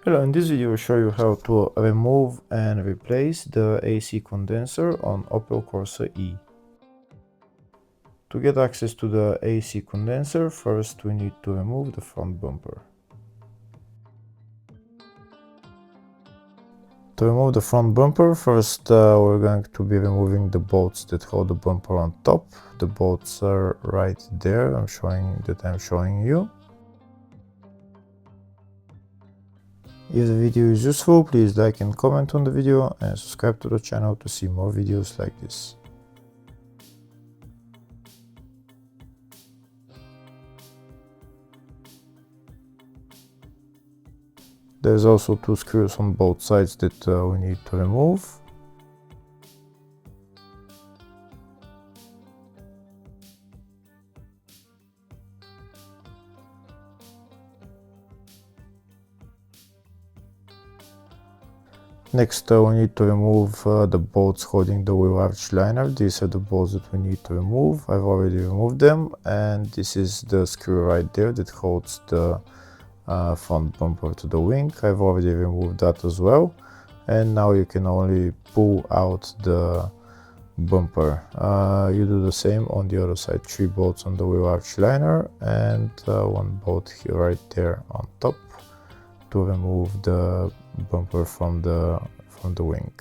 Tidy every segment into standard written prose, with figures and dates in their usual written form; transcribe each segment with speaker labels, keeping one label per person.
Speaker 1: Hello, in this video I'll show you how to remove and replace the AC condenser on Opel Corsa E. To get access to the AC condenser, first we need to remove the front bumper. To remove the front bumper, first we're going to be removing the bolts that hold the bumper on top. The bolts are right there, I'm showing you. If the video is useful, please like and comment on the video and subscribe to the channel to see more videos like this. There's also two screws on both sides that we need to remove. Next, we need to remove the bolts holding the wheel arch liner. These are the bolts that we need to remove. I've already removed them, and this is the screw right there that holds the front bumper to the wing. I've already removed that as well, and now you can only pull out the bumper. You do the same on the other side. 3 bolts on the wheel arch liner and 1 bolt here right there on top to remove the bumper from the wing.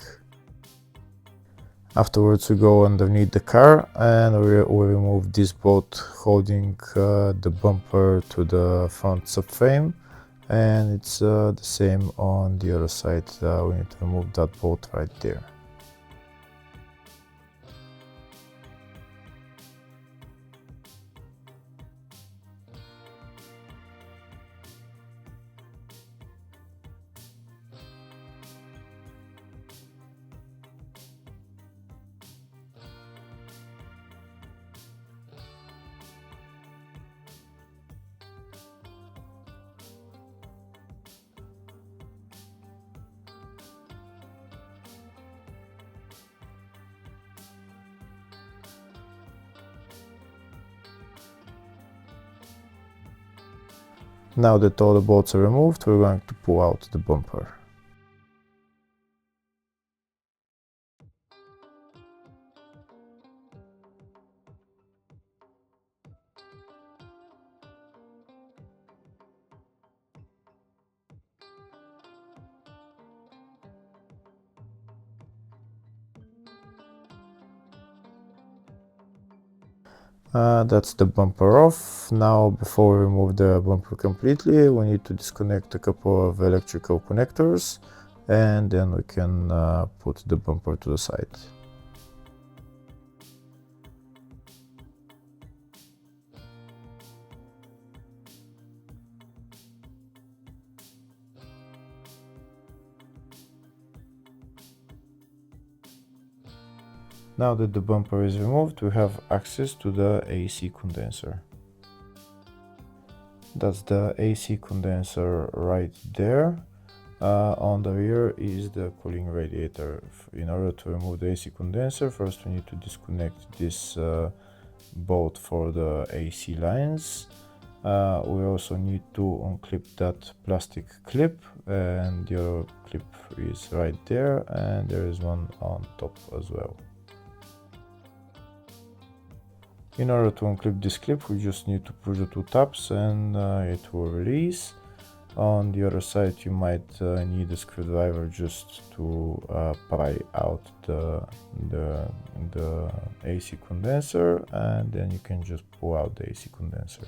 Speaker 1: Afterwards we go underneath the car and we remove this bolt holding the bumper to the front subframe, and it's the same on the other side. We need to remove that bolt right there. Now that all the bolts are removed, we're going to pull out the bumper. That's the bumper off. Now, before we remove the bumper completely, we need to disconnect a couple of electrical connectors, and then we can put the bumper to the side. Now that the bumper is removed, we have access to the AC condenser. That's the AC condenser right there. On the rear is the cooling radiator. In order to remove the AC condenser, first we need to disconnect this bolt for the AC lines. We also need to unclip that plastic clip, and the other clip is right there, and there is one on top as well. In order to unclip this clip, we just need to push the 2 tabs and it will release. On the other side, you might need a screwdriver just to pry out the AC condenser, and then you can just pull out the AC condenser.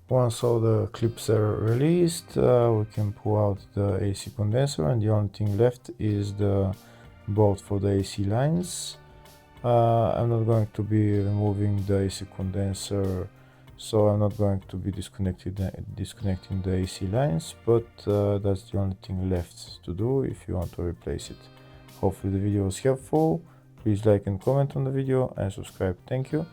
Speaker 1: Once all the clips are released, we can pull out the AC condenser, and the only thing left is the bolt for the AC lines. I'm not going to be removing the AC condenser, so I'm not going to be disconnecting the AC lines, but that's the only thing left to do if you want to replace it. Hopefully the video was helpful. Please like and comment on the video and subscribe. Thank you.